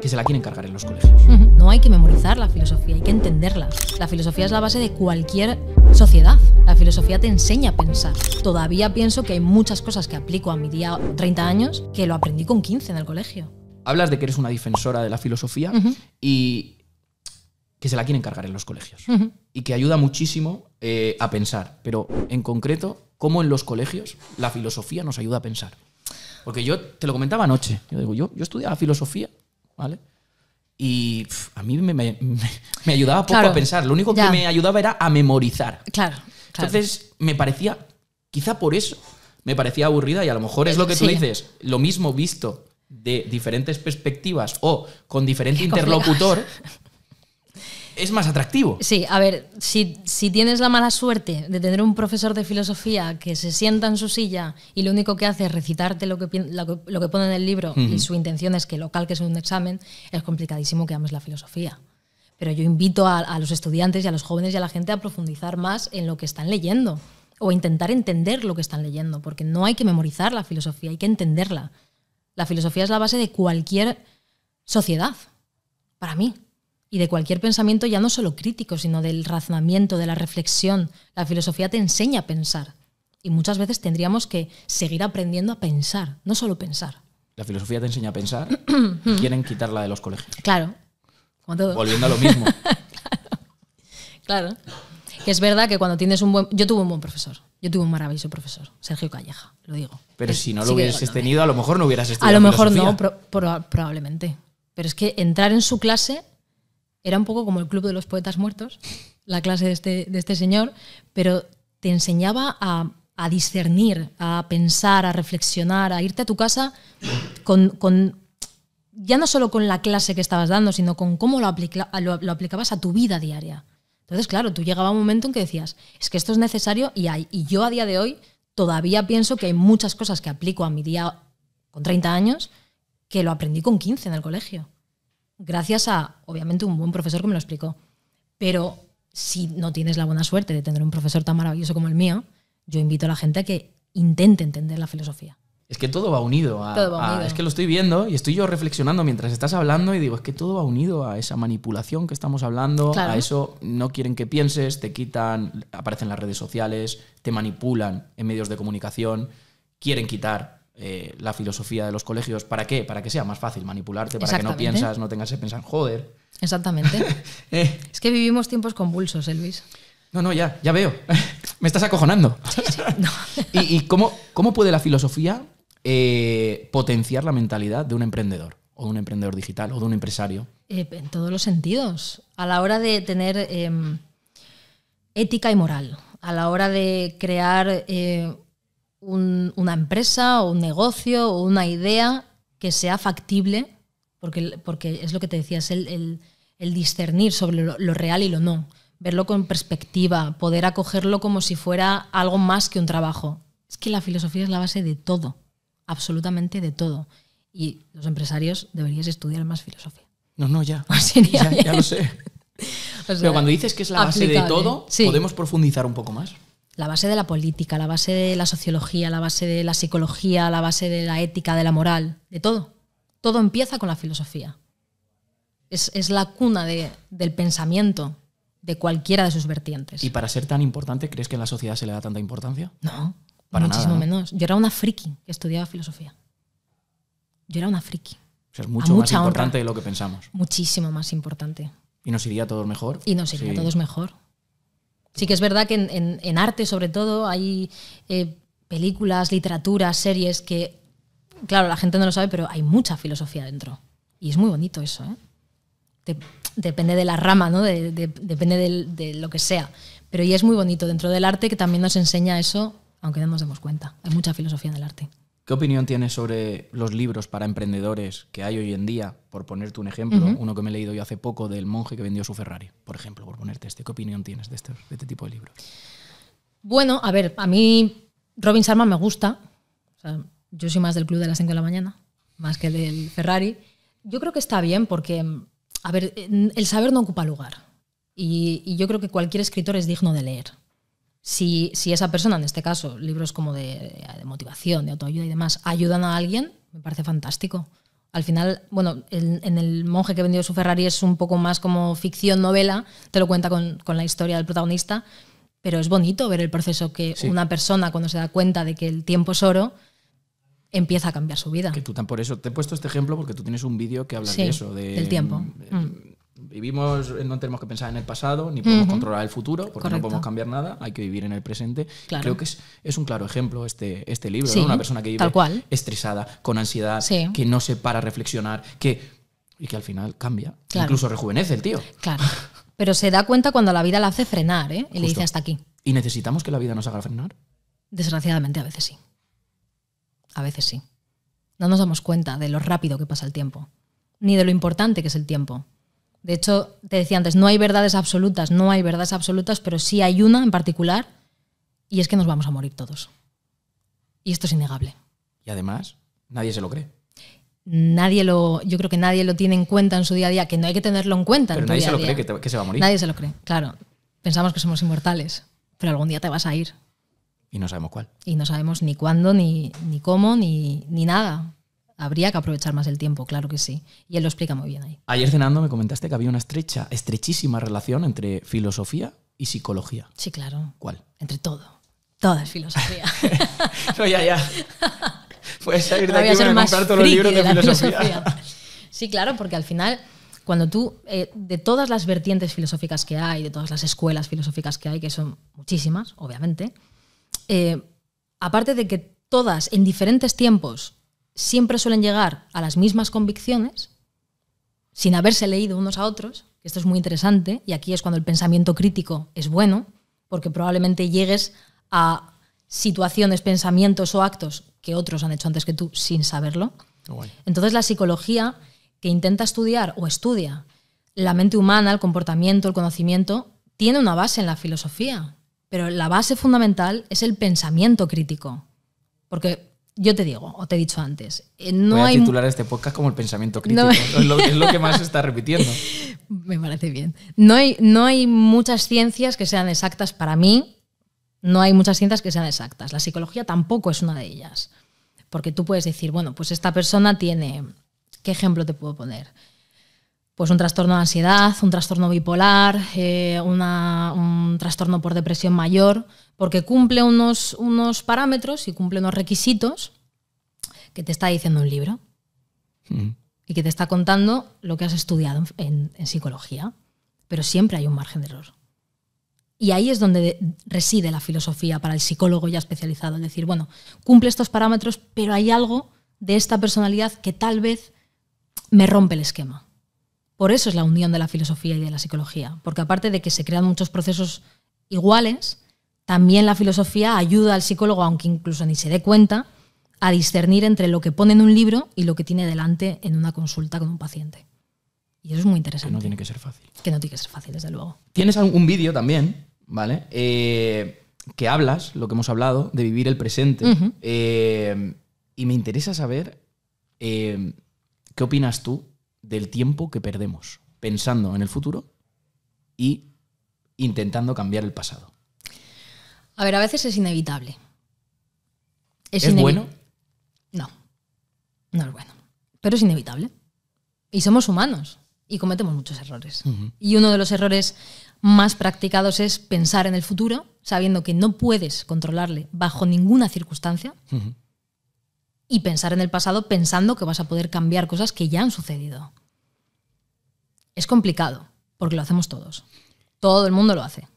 que se la quieren cargar en los colegios. No hay que memorizar la filosofía, hay que entenderla. La filosofía es la base de cualquier sociedad. La filosofía te enseña a pensar. Todavía pienso que hay muchas cosas que aplico a mi día 30 años que lo aprendí con 15 en el colegio. Hablas de que eres una defensora de la filosofía y que se la quieren cargar en los colegios. Y que ayuda muchísimo a pensar. Pero, en concreto, ¿cómo en los colegios la filosofía nos ayuda a pensar? Porque yo te lo comentaba anoche. Yo estudiaba filosofía, ¿vale? Y a mí me ayudaba poco a pensar. Lo único que me ayudaba era a memorizar. Claro. Entonces, me parecía, quizá por eso, me parecía aburrida y a lo mejor es lo que tú dices, lo mismo visto de diferentes perspectivas o con diferente interlocutor, es más atractivo. Sí, a ver, si tienes la mala suerte de tener un profesor de filosofía que se sienta en su silla y lo único que hace es recitarte lo que pone en el libro y su intención es que lo calques en un examen, es complicadísimo que ames la filosofía. Pero yo invito a los estudiantes y a los jóvenes y a la gente a profundizar más en lo que están leyendo o a intentar entender lo que están leyendo, porque no hay que memorizar la filosofía, hay que entenderla. La filosofía es la base de cualquier sociedad, para mí. Y de cualquier pensamiento ya no solo crítico, sino del razonamiento, de la reflexión. La filosofía te enseña a pensar. Y muchas veces tendríamos que seguir aprendiendo a pensar, no solo pensar. La filosofía te enseña a pensar y quieren quitarla de los colegios. Claro, como todo. Volviendo a lo mismo. Claro. Que es verdad que cuando tienes un buen... Yo tuve un buen profesor. Yo tuve un maravilloso profesor, Sergio Calleja, lo digo. Pero si no lo hubieses tenido, a lo mejor no hubieras estudiado a lo mejor filosofía. no, probablemente. Pero es que entrar en su clase... Era un poco como el Club de los Poetas Muertos, la clase de este señor, pero te enseñaba a discernir, a pensar, a reflexionar, a irte a tu casa ya no solo con la clase que estabas dando, sino con cómo lo aplicabas a tu vida diaria. Entonces, claro, tú llegaba un momento en que decías, es que esto es necesario y yo a día de hoy todavía pienso que hay muchas cosas que aplico a mi día con 30 años que lo aprendí con 15 en el colegio. Gracias a, obviamente, un buen profesor que me lo explicó. Pero si no tienes la buena suerte de tener un profesor tan maravilloso como el mío, yo invito a la gente a que intente entender la filosofía. Es que todo va unido. Es que lo estoy viendo y estoy yo reflexionando mientras estás hablando y digo, es que todo va unido a esa manipulación que estamos hablando, claro. A eso no quieren que pienses, te quitan, aparecen las redes sociales, te manipulan en medios de comunicación, quieren quitar la filosofía de los colegios. ¿Para qué? Para que sea más fácil manipularte, para que no piensas, no tengas que pensar, joder. Exactamente. Es que vivimos tiempos convulsos, Luis. No, ya veo. Me estás acojonando. Sí, no. ¿Y cómo puede la filosofía potenciar la mentalidad de un emprendedor, o de un emprendedor digital, o de un empresario? En todos los sentidos. A la hora de tener ética y moral, a la hora de crear una empresa o un negocio o una idea que sea factible, porque es lo que te decía, es el discernir sobre lo real y lo no, verlo con perspectiva, poder acogerlo como si fuera algo más que un trabajo. Es que la filosofía es la base de todo, absolutamente de todo. Y los empresarios deberíais estudiar más filosofía. No, ya. Ya lo sé. O sea, pero cuando dices que es la base de todo, sí. ¿Podemos profundizar un poco más? La base de la política, la base de la sociología, la base de la psicología, la base de la ética, de la moral, de todo. Todo empieza con la filosofía. Es la cuna del pensamiento de cualquiera de sus vertientes. ¿Y para ser tan importante, crees que en la sociedad se le da tanta importancia? No, para muchísimo nada, ¿no? menos. Yo era una friki que estudiaba filosofía. Yo era una friki. O sea, es mucho más importante de lo que pensamos. Muchísimo más importante. ¿Y nos iría a todos mejor? Y nos iría a todos mejor. Sí que es verdad que en arte, sobre todo, hay películas, literaturas, series que, claro, la gente no lo sabe, pero hay mucha filosofía dentro. Y es muy bonito eso, ¿eh? Depende de la rama, ¿no? Depende de lo que sea. Pero y es muy bonito dentro del arte que también nos enseña eso, aunque no nos demos cuenta. Hay mucha filosofía en el arte. ¿Qué opinión tienes sobre los libros para emprendedores que hay hoy en día? Por ponerte un ejemplo, uno que me he leído yo hace poco del monje que vendió su Ferrari, por ejemplo, por ponerte este. ¿Qué opinión tienes de este tipo de libros? Bueno, a ver, a mí Robin Sharma me gusta. O sea, yo soy más del Club de las 5 de la mañana, más que del Ferrari. Yo creo que está bien porque, a ver, el saber no ocupa lugar. Y yo creo que cualquier escritor es digno de leer. Si esa persona, en este caso, libros como de motivación, de autoayuda y demás, ayudan a alguien, me parece fantástico. Al final, bueno, en El monje que vendió su Ferrari es un poco más como ficción novela, te lo cuenta con la historia del protagonista, pero es bonito ver el proceso que una persona, cuando se da cuenta de que el tiempo es oro, empieza a cambiar su vida. Que tú por eso te he puesto este ejemplo porque tú tienes un vídeo que habla de eso, del tiempo. Vivimos, no tenemos que pensar en el pasado, ni podemos controlar el futuro, porque no podemos cambiar nada, hay que vivir en el presente. Claro. Creo que es un claro ejemplo este libro, ¿no? Una persona que vive estresada, con ansiedad, que no se para a reflexionar, y que al final cambia, incluso rejuvenece el tío. Claro, pero se da cuenta cuando la vida la hace frenar, ¿eh? Y le dice hasta aquí. ¿Y necesitamos que la vida nos haga frenar? Desgraciadamente a veces sí. A veces sí. No nos damos cuenta de lo rápido que pasa el tiempo, ni de lo importante que es el tiempo. De hecho, te decía antes, no hay verdades absolutas, pero sí hay una en particular, y es que nos vamos a morir todos. Y esto es innegable. Y además, nadie se lo cree. Yo creo que nadie lo tiene en cuenta en su día a día, que no hay que tenerlo en cuenta en tu día a día. Pero nadie se lo cree que se va a morir. Nadie se lo cree, claro. Pensamos que somos inmortales, pero algún día te vas a ir. Y no sabemos cuál. Y no sabemos ni cuándo, ni cómo, ni nada. Habría que aprovechar más el tiempo, claro que sí. Y él lo explica muy bien ahí. Ayer cenando me comentaste que había una estrechísima relación entre filosofía y psicología. Sí, claro. ¿Cuál? Entre todo. Toda es filosofía. No, ya. Puedes salir de aquí para comprar todos los libros de filosofía. Sí, claro, porque al final, cuando tú, de todas las vertientes filosóficas que hay, de todas las escuelas filosóficas que hay, que son muchísimas, obviamente, aparte de que todas, en diferentes tiempos, siempre suelen llegar a las mismas convicciones, sin haberse leído unos a otros, que esto es muy interesante, y aquí es cuando el pensamiento crítico es bueno, porque probablemente llegues a situaciones, pensamientos o actos que otros han hecho antes que tú sin saberlo. Bueno. Entonces la psicología, que intenta estudiar o estudia la mente humana, el comportamiento, el conocimiento, tiene una base en la filosofía, pero la base fundamental es el pensamiento crítico, porque yo te digo, o te he dicho antes, voy a titular este podcast como el pensamiento crítico. Es lo que más se está repitiendo. Me parece bien. No hay muchas ciencias que sean exactas para mí. No hay muchas ciencias que sean exactas. La psicología tampoco es una de ellas. Porque tú puedes decir, bueno, pues esta persona tiene... ¿Qué ejemplo te puedo poner? Pues un trastorno de ansiedad, un trastorno bipolar, un trastorno por depresión mayor, porque cumple unos parámetros y cumple unos requisitos que te está diciendo un libro y que te está contando lo que has estudiado en psicología. Pero siempre hay un margen de error. Y ahí es donde reside la filosofía para el psicólogo ya especializado. Es decir, bueno, cumple estos parámetros, pero hay algo de esta personalidad que tal vez me rompe el esquema. Por eso es la unión de la filosofía y de la psicología, porque aparte de que se crean muchos procesos iguales, también la filosofía ayuda al psicólogo, aunque incluso ni se dé cuenta, a discernir entre lo que pone en un libro y lo que tiene delante en una consulta con un paciente. Y eso es muy interesante. Que no tiene que ser fácil. Que no tiene que ser fácil, desde luego. Tienes un vídeo también, ¿vale? Que hablas, lo que hemos hablado, de vivir el presente. Y me interesa saber qué opinas tú del tiempo que perdemos pensando en el futuro y intentando cambiar el pasado. A ver, a veces es inevitable. ¿Es bueno? No es bueno. Pero es inevitable. Y somos humanos y cometemos muchos errores. Y uno de los errores más practicados es pensar en el futuro, sabiendo que no puedes controlarle bajo ninguna circunstancia, y pensar en el pasado pensando que vas a poder cambiar cosas que ya han sucedido. Es complicado, porque lo hacemos todos. Todo el mundo lo hace.